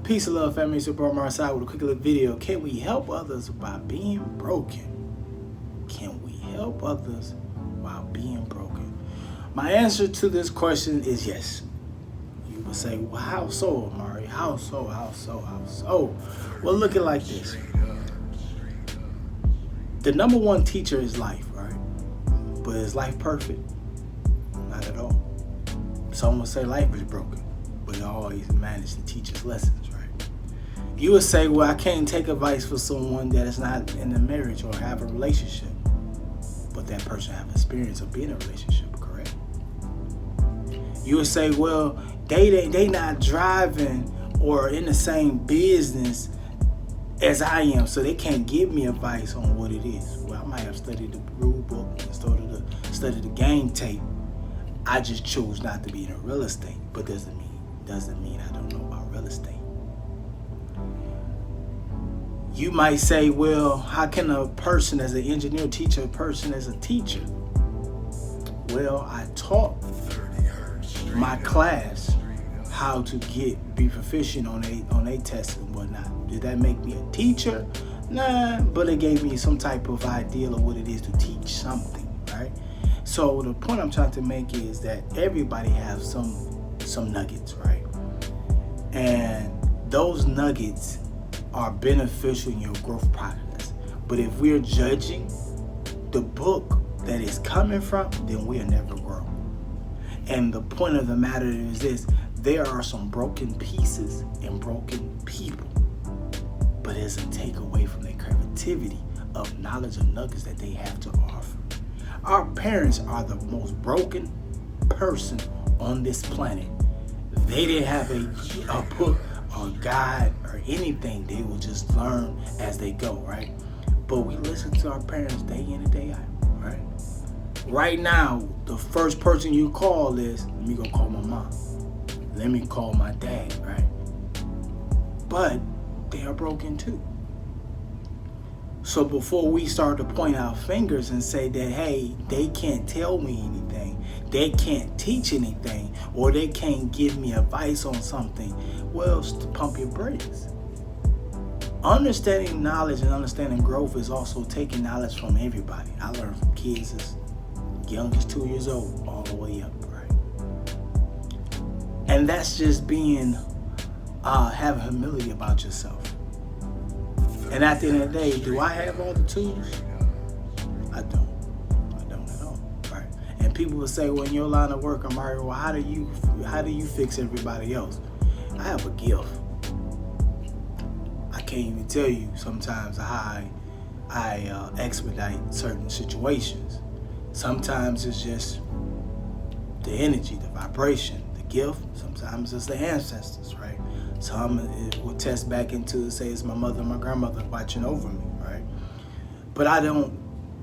Peace and love, family. It's your bro Marcel with a quick little video. Can we help others by being broken? Can we help others while being broken? My answer to this question is yes. You would say, well, how so, Amari? How so? Well, look at it like this. The number one teacher is life, right? But is life perfect? Not at all. Some would say life is broken, but it always managed to teach us lessons, right? You would say, well, I can't take advice from someone that is not in a marriage or have a relationship, but that person have experience of being in a relationship, correct? You would say, well, they not driving or in the same business as I am, so they can't give me advice on what it is. Well, I might have studied the rule book and studied the game tape. I just chose not to be in real estate, but doesn't mean I don't know about real estate. You might say, well, how can a person as an engineer teach a person as a teacher? Well, I taught my class how to be proficient on a test and whatnot. Did that make me a teacher? Nah, but it gave me some type of idea of what it is to teach something, right? So the point I'm trying to make is that everybody has some nuggets, right? And those nuggets are beneficial in your growth process. But if we're judging the book that it's coming from, then we'll never grow. And the point of the matter is this: there are some broken pieces and broken people, but it doesn't take away from their creativity of knowledge and nuggets that they have to offer. Our parents are the most broken person on this planet. They didn't have a book or guide or anything. They will just learn as they go, right? But we listen to our parents day in and day out, right? Right now, the first person you call is, let me go call my mom. Let me call my dad, right? But they are broken too. So before we start to point our fingers and say that, hey, they can't tell me anything, they can't teach anything, or they can't give me advice on something, well, pump your brakes. Understanding knowledge and understanding growth is also taking knowledge from everybody. I learned from kids as young as 2 years old all the way up, right? And that's just being, have humility about yourself. And at the end of the day, do I have all the tools? I don't at all, right? And people will say, well, in your line of work, Amari, well, how do you fix everybody else? I have a gift. I can't even tell you sometimes how I expedite certain situations. Sometimes it's just the energy, the vibration, the gift. Sometimes it's the ancestors, right? Some it will test back into, say, it's my mother and my grandmother watching over me, right? But I don't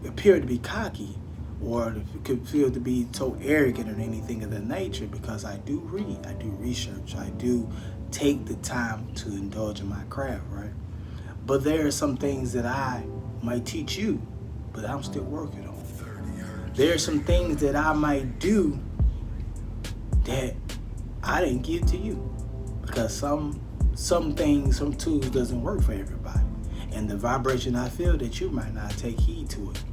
appear to be cocky or could feel to be so arrogant or anything of that nature, because I do read, I do research, I do take the time to indulge in my craft, right? But there are some things that I might teach you, but I'm still working on. There are some things that I might do that I didn't give to you, because some things, some tools doesn't work for everybody. And the vibration I feel that you might not take heed to it.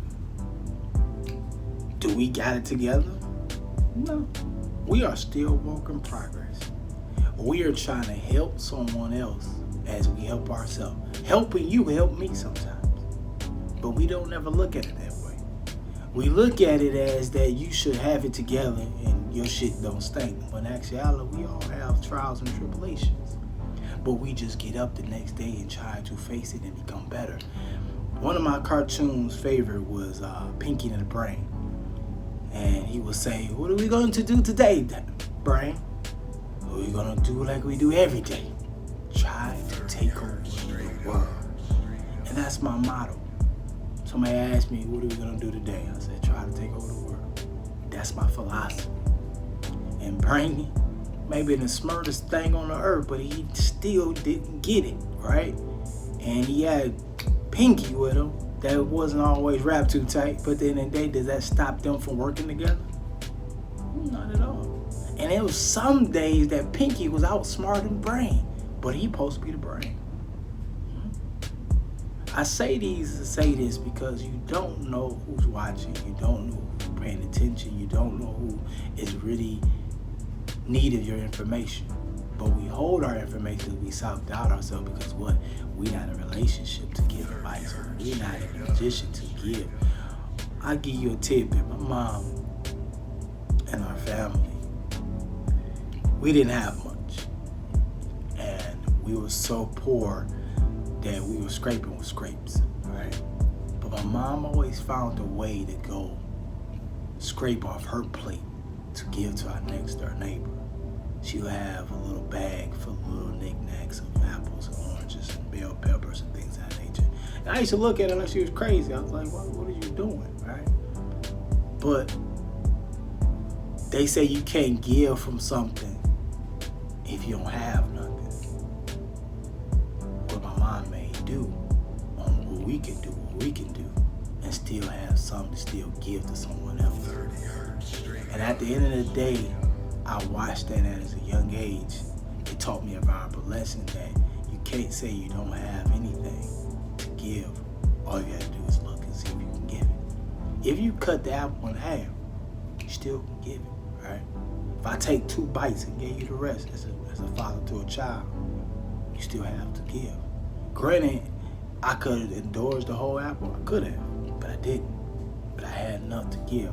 Do we got it together? No. We are still work in progress. We are trying to help someone else as we help ourselves. Helping you help me sometimes. But we don't ever look at it that way. We look at it as that you should have it together and your shit don't stink. But in actuality, we all have trials and tribulations. But we just get up the next day and try to face it and become better. One of my cartoons' favorite was Pinky and the Brain. And he would say, what are we going to do today, Brain? We're going to do like we do every day. Try to take over the world. And that's my motto. Somebody asked me, what are we going to do today? I said, try to take over the world. That's my philosophy. And Brainy, maybe the smartest thing on the earth, but he still didn't get it, right? And he had Pinky with him that wasn't always wrapped too tight, but at the end of the day, does that stop them from working together? Not at all. And it was some days that Pinky was outsmarting Brain, but he supposed to be the brain. I say this because you don't know who's watching, you don't know who's paying attention, you don't know who is really needed your information. But we hold our information, we self-doubt ourselves because what? We're not in a relationship to give advice. We're not in a position to give. I'll give you a tidbit. My mom and our family, we didn't have much. And we were so poor that we were scraping with scrapes, right? But my mom always found a way to go scrape off her plate to give to our next door neighbor. She would have a little bag full of little knickknacks of apples and oranges and bell peppers and things of that nature. And I used to look at her like she was crazy. I was like, what are you doing, right? But they say you can't give from something if you don't have nothing. What my mom may do on what we can do, and still have something to still give to someone else. And at the end of the day, I watched that as a young age. It taught me a valuable lesson that you can't say you don't have anything to give. All you gotta do is look and see if you can give it. If you cut the apple in half, you still can give it, right? If I take 2 bites and gave you the rest as a father to a child, you still have to give. Granted, I could have endorsed the whole apple. I could have, but I didn't. But I had enough to give.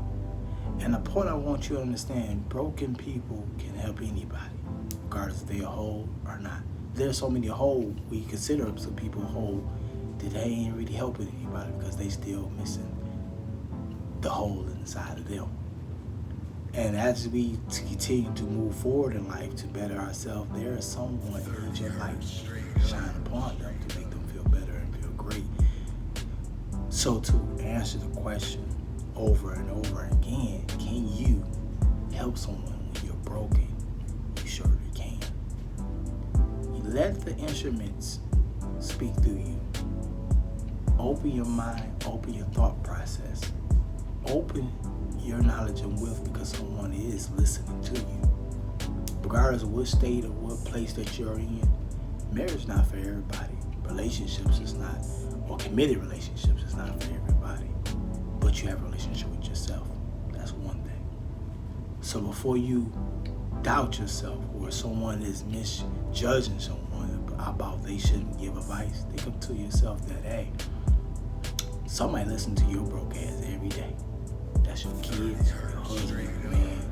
And the point I want you to understand, broken people can help anybody, regardless if they're whole or not. There's so many whole, we consider some people whole, that they ain't really helping anybody because they still missing the hole inside of them. And as we continue to move forward in life to better ourselves, there is someone in your life shine upon them to make them feel better and feel great. So to answer the question over and over again, can you help someone when you're broken? You surely can. You let the instruments speak through you. Open your mind, open your thought process. Open your knowledge and wealth because someone is listening to you. Regardless of what state or what place that you're in, marriage is not for everybody. Relationships is not, or committed relationships is not for everybody. But you have a relationship with yourself. That's one thing. So before you doubt yourself or someone is misjudging someone about they shouldn't give advice, think up to yourself that, hey, somebody listen to your broke ass every day. That's your kids, your husband, your man,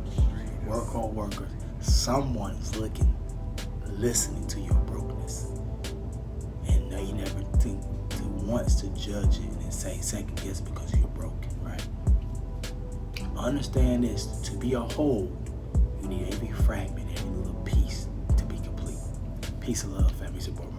your workers. Someone is listening to your brokenness. And no, you never think to once to judge it and say second guess because you're broken, right? Understand this, to be a whole, you need every fragment, every little piece to be complete. Peace of love, family support.